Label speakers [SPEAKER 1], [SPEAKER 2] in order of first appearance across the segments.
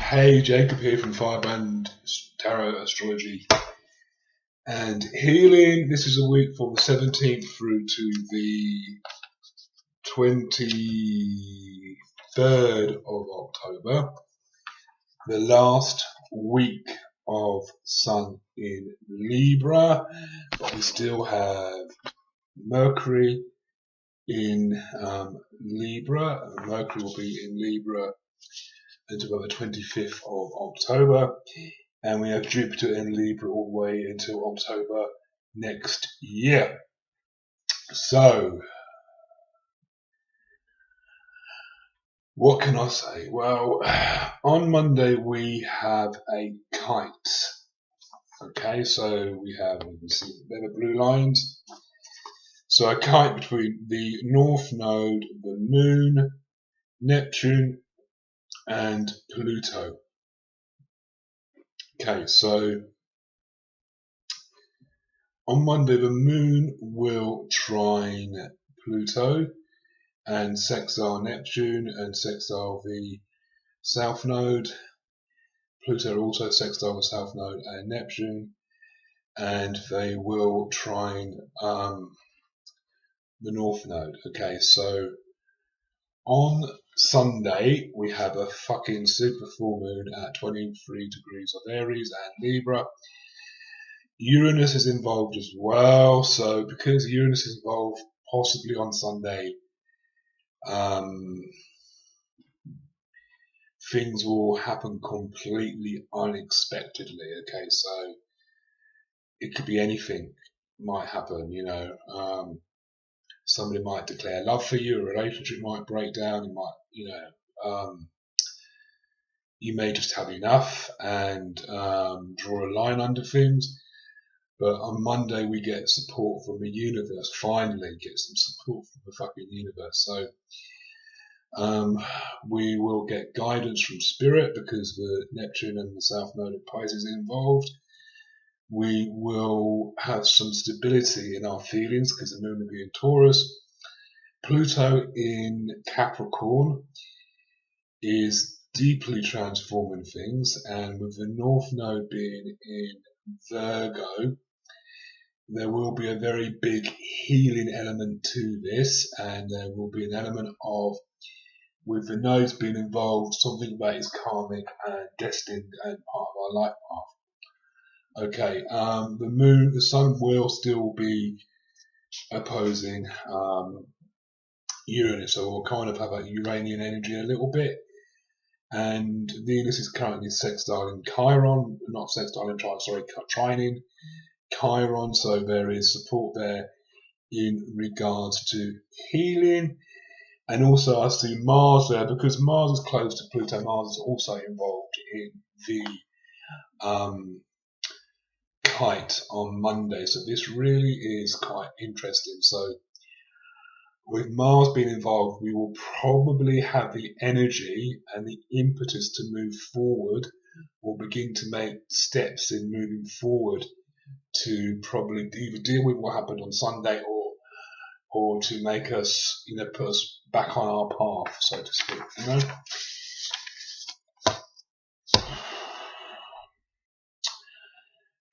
[SPEAKER 1] Hey, Jacob here from Fireband Tarot Astrology and Healing. This is a week from the 17th through to the 23rd of October, the last week of Sun in Libra, but we still have Mercury in Libra. Mercury will be in Libra until the 25th of October, and we have Jupiter in Libra all the way until October next year. So, what can I say? Well, on Monday we have a kite. Okay, so we can see there are blue lines. So a kite between the North Node, the Moon, Neptune, and Pluto. Okay, so on Monday the Moon will trine Pluto and sextile Neptune and sextile the South Node. Pluto also sextile the South Node and Neptune, and they will trine the North Node. Okay, so on Sunday we have a fucking super full moon at 23 degrees of Aries and Libra. Uranus is involved as well, so because Uranus is involved possibly on Sunday, things will happen completely unexpectedly. Okay, so it could be anything might happen, somebody might declare love for you, a relationship might break down, it might, you may just have enough and draw a line under things. But on Monday we get support from the universe, finally get some support from the fucking universe. So we will get guidance from Spirit because the Neptune and the South Node of Pisces are involved. We will have some stability in our feelings because the Moon will be in Taurus. Pluto in Capricorn is deeply transforming things, and with the North Node being in Virgo, there will be a very big healing element to this, and there will be an element of, with the nodes being involved, something that is karmic and destined and part of our life path. Okay, the Sun will still be opposing Uranus, so we'll kind of have a Uranian energy a little bit. And Venus is currently sextiling Chiron, not sextiling Chiron, sorry, trining Chiron, so there is support there in regards to healing. And also I see Mars there, because Mars is close to Pluto. Mars is also involved in the kite on Monday, so this really is quite interesting. So with Mars being involved, we will probably have the energy and the impetus to move forward, or begin to make steps in moving forward to probably either deal with what happened on Sunday or to make us, put us back on our path, so to speak,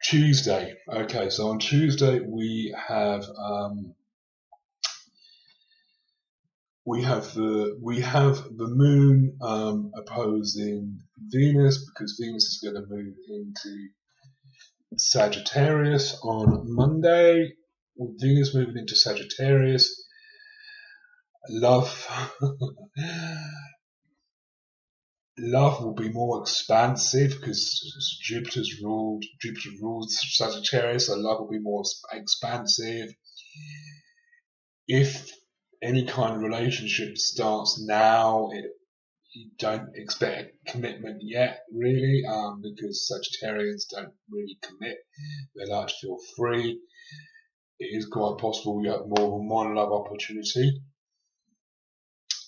[SPEAKER 1] Tuesday. Okay, so on Tuesday we have the Moon opposing Venus, because Venus is going to move into Sagittarius on Monday. With Venus moving into Sagittarius, love will be more expansive because Jupiter rules Sagittarius, so love will be more expansive. If any kind of relationship starts now, you don't expect commitment yet, really, because Sagittarians don't really commit. They like to feel free. It is quite possible you have more than one love opportunity.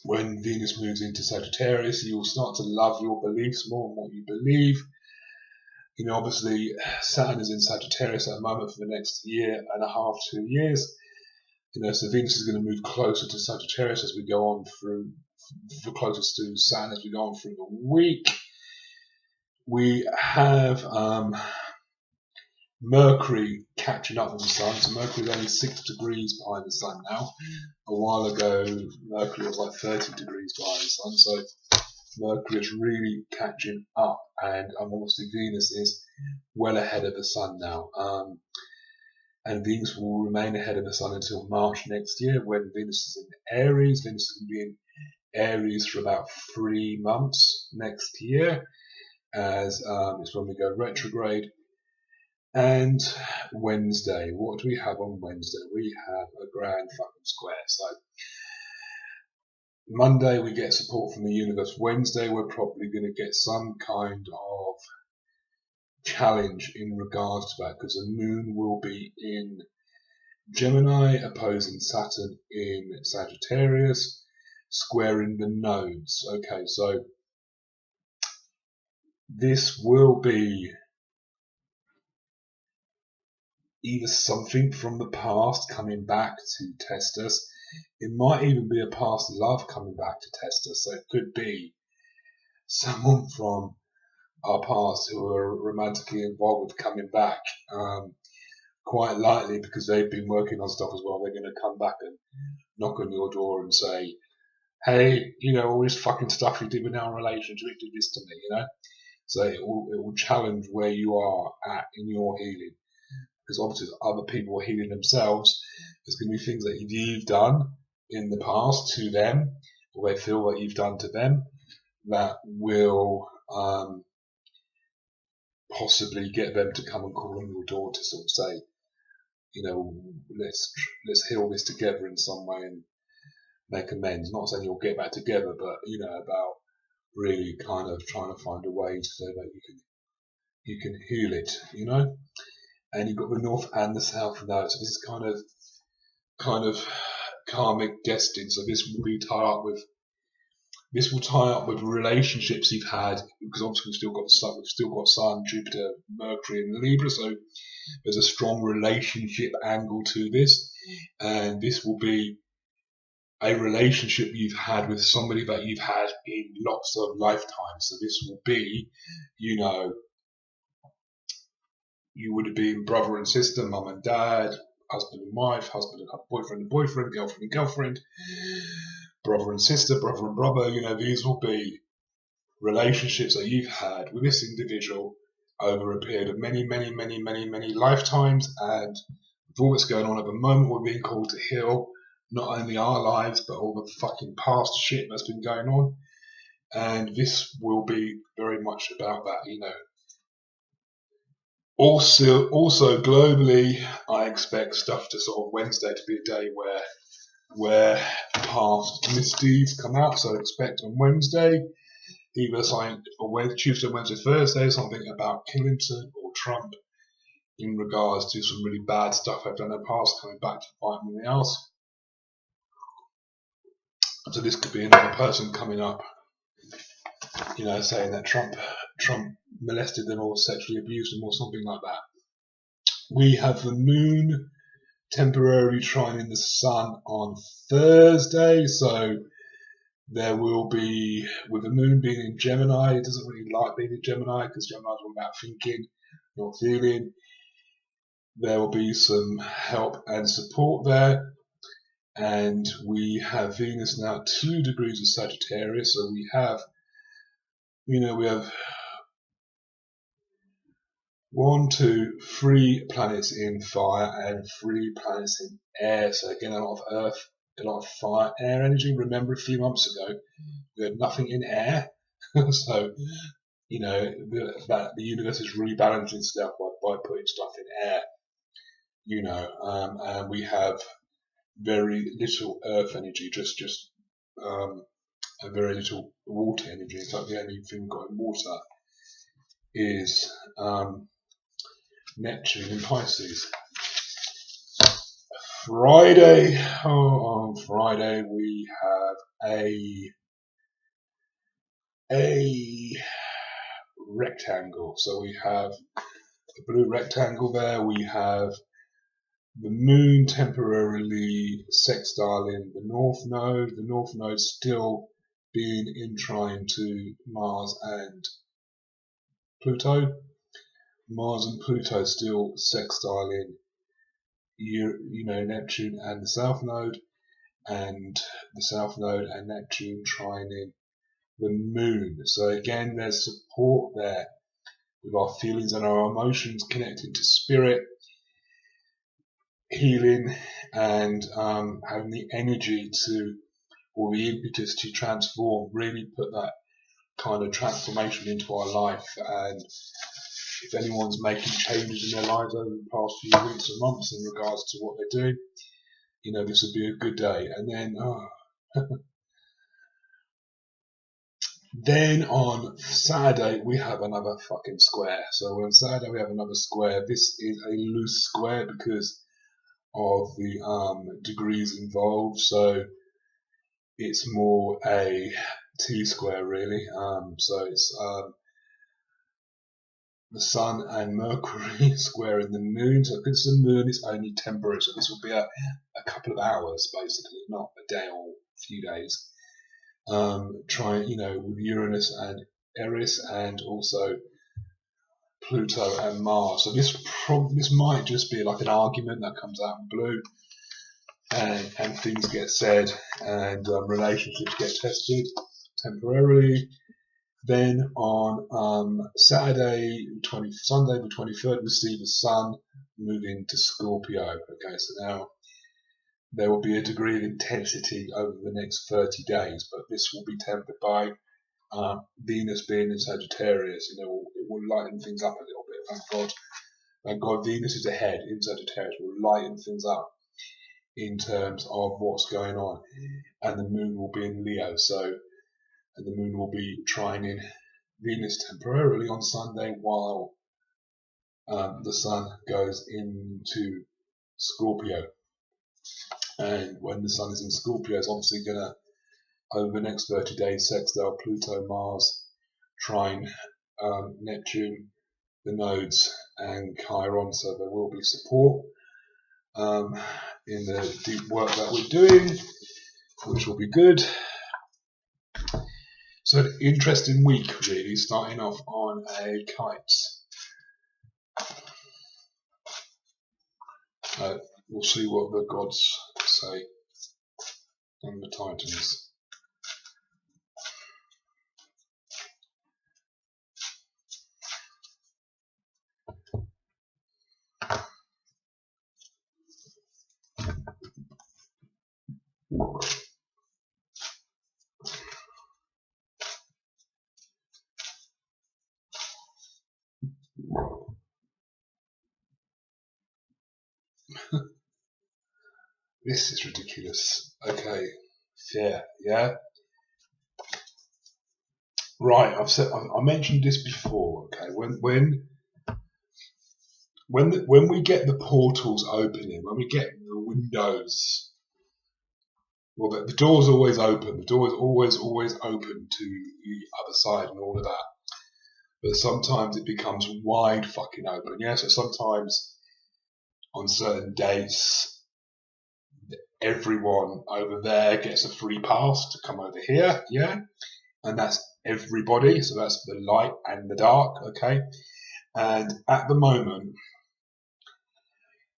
[SPEAKER 1] When Venus moves into Sagittarius, you will start to love your beliefs more and what you believe. Obviously, Saturn is in Sagittarius at the moment for the next year and a half, 2 years. So Venus is going to move closer to Sagittarius as we go on through, closest to Saturn as we go on through the week. we have Mercury catching up with the Sun. So Mercury is only 6 degrees behind the Sun now. A while ago, Mercury was like 30 degrees behind the Sun. So Mercury is really catching up, and obviously Venus is well ahead of the Sun now. And Venus will remain ahead of the Sun until March next year, when Venus is in Aries. Venus is going to be in Aries for about 3 months next year, as it's when we go retrograde. And Wednesday, what do we have on Wednesday? We have a grand fucking square. So Monday we get support from the universe. Wednesday we're probably going to get some kind of challenge in regards to that, because the moon will be in Gemini opposing Saturn in Sagittarius, squaring the nodes. Okay, so this will be either something from the past coming back to test us. It might even be a past love coming back to test us. So it could be someone from our past who are romantically involved with coming back. Quite likely, because they've been working on stuff as well, they're going to come back and knock on your door and say, hey, all this fucking stuff you did with our relationship, did this to me, So it will challenge where you are at in your healing. Because obviously other people are healing themselves. There's going to be things that you've done in the past to them, or they feel that you've done to them, that will possibly get them to come and call on your door to sort of say, let's heal this together in some way and make amends. Not saying you'll get back together, but about really kind of trying to find a way so that you can heal it, And you've got the north and the south node. So this is kind of karmic destiny. So this will tie up with relationships you've had, because obviously we've still got Sun, Jupiter, Mercury, and Libra. So there's a strong relationship angle to this, and this will be a relationship you've had with somebody that you've had in lots of lifetimes. So this will be, you would have been brother and sister, mum and dad, husband and wife, husband and boyfriend, girlfriend and girlfriend, brother and sister, brother and brother. These will be relationships that you've had with this individual over a period of many, many, many, many, many lifetimes. And with all that's going on at the moment, we're being called to heal not only our lives, but all the fucking past shit that's been going on. And this will be very much about that, Also globally, I expect stuff to sort of Wednesday to be a day where past misdeeds come out. So expect on Wednesday, either something, or Tuesday, Wednesday, Thursday, something about Clinton or Trump in regards to some really bad stuff they've done in the past coming back to fight me in the arse. So this could be another person coming up, saying that Trump molested them or sexually abused them or something like that. We have the moon temporarily trining the sun on Thursday, so there will be, with the moon being in Gemini, it doesn't really like being in Gemini because Gemini is all about thinking, not feeling. There will be some help and support there. And we have Venus now 2 degrees of Sagittarius, so we have 1, 2, 3 planets in fire and 3 planets in air. So again, a lot of earth, a lot of fire, air energy. Remember a few months ago, we had nothing in air. So, that the universe is rebalancing stuff by putting stuff in air. And we have very little earth energy, just and very little water energy. In fact, the only thing we've got in water is Neptune in Pisces. On Friday we have a rectangle. So we have the blue rectangle there. We have the moon temporarily sextiling the north node. The north node still being in trine to Mars and Pluto. Mars and Pluto still sextiling Neptune and the South Node, and the South Node and Neptune trining the Moon. So again, there's support there with our feelings and our emotions connecting to spirit, healing, and having the energy to, or the impetus to transform, really put that kind of transformation into our life. And if anyone's making changes in their lives over the past few weeks or months in regards to what they're doing, this would be a good day. And then then on Saturday we have another fucking square. So on Saturday we have another square. This is a loose square because of the degrees involved. So it's more a T-square really. So it's the Sun and Mercury squaring the Moon. So because the Moon is only temporary, so this will be a couple of hours basically, not a day or a few days. With Uranus and Eris, and also Pluto and Mars. So this might just be like an argument that comes out in blue, and things get said, and relationships get tested temporarily. Then on Sunday the 23rd, we see the Sun move into Scorpio. Okay, so now there will be a degree of intensity over the next 30 days, but this will be tempered by Venus being in Sagittarius. It will lighten things up a little bit. Thank God Venus is ahead in Sagittarius. Will lighten things up in terms of what's going on, and the Moon will be in Leo. And the Moon will be trining Venus temporarily on Sunday, while the Sun goes into Scorpio. And when the Sun is in Scorpio, it's obviously going to, over the next 30 days, sextile Pluto, Mars, trine Neptune, the nodes, and Chiron. So there will be support in the deep work that we're doing, which will be good. So an interesting week, really, starting off on a kite. We'll see what the gods say and the Titans. This is ridiculous. Okay, yeah. Right, I mentioned this before. Okay, when we get the portals opening, when we get the windows, well, the door's always open. The door is always open to the other side and all of that. But sometimes it becomes wide fucking open. Yeah, so sometimes on certain dates, everyone over there gets a free pass to come over here, yeah, and that's everybody. So that's the light and the dark, okay. And at the moment,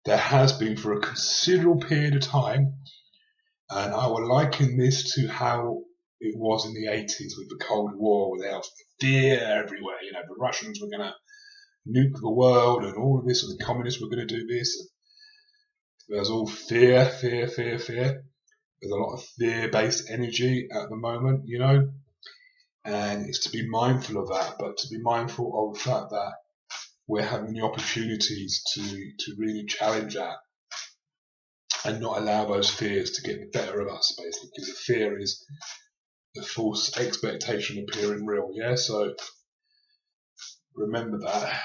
[SPEAKER 1] there has been for a considerable period of time, and I will liken this to how it was in the 80s with the Cold War, where there was fear everywhere. The Russians were going to nuke the world and all of this, and the communists were going to do this. There's all fear. There's a lot of fear-based energy at the moment, and it's to be mindful of that, but to be mindful of the fact that we're having the opportunities to really challenge that and not allow those fears to get the better of us, basically, because the fear is the false expectation appearing real, yeah? So remember that.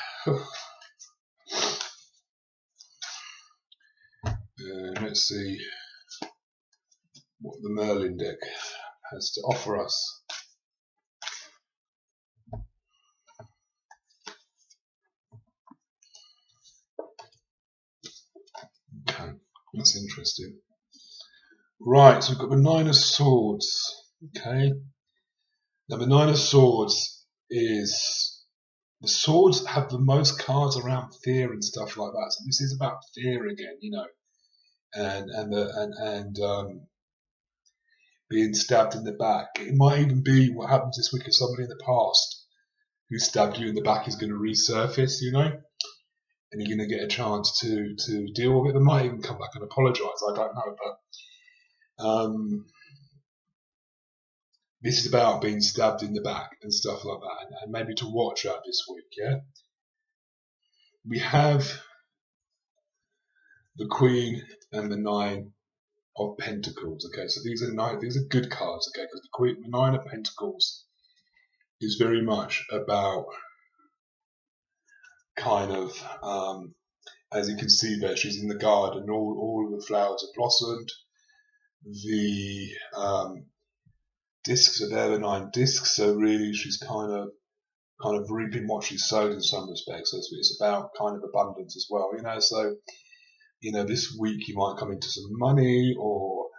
[SPEAKER 1] Let's see what the Merlin deck has to offer us. Okay, that's interesting. Right, so we've got the Nine of Swords. Okay, now the Nine of Swords is the swords have the most cards around fear and stuff like that. So this is about fear again, and being stabbed in the back. It might even be what happens this week if somebody in the past who stabbed you in the back is going to resurface, and you're going to get a chance to deal with it. They might even come back and apologise. I don't know, but this is about being stabbed in the back and stuff like that, and maybe to watch out this week. Yeah, we have the Queen and the Nine of Pentacles. Okay, so these are good cards. Okay, because the Nine of Pentacles is very much about kind of as you can see there, she's in the garden. All of the flowers have blossomed. The discs are there, the 9 discs. So really, she's kind of reaping what she's sowed in some respects. So it's about kind of abundance as well, So this week you might come into some money, or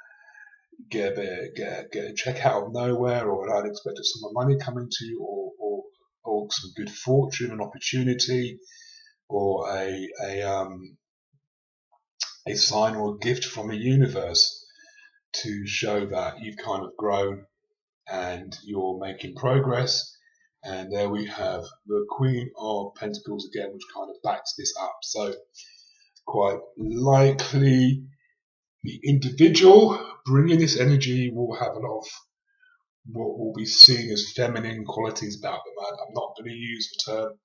[SPEAKER 1] get a check out of nowhere, or an unexpected sum of money coming to you, or some good fortune, an opportunity, or a sign or a gift from the universe to show that you've kind of grown and you're making progress. And there we have the Queen of Pentacles again, which kind of backs this up. So quite likely the individual bringing this energy will have a lot of what will be seen as feminine qualities about them. I'm not going to use the term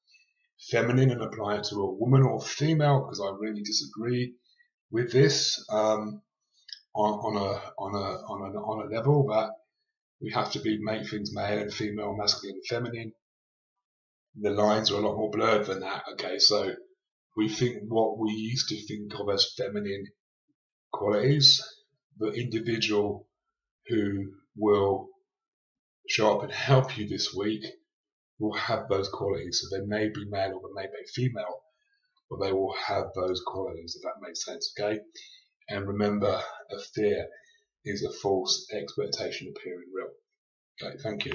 [SPEAKER 1] feminine and apply it to a woman or female, because I really disagree with this on a level that we have to make things male and female, masculine and feminine. The lines are a lot more blurred than that. Okay, so we think what we used to think of as feminine qualities, the individual who will show up and help you this week will have those qualities. So they may be male or they may be female, but they will have those qualities, if that makes sense. Okay, and remember, a fear is a false expectation appearing real. Okay, thank you.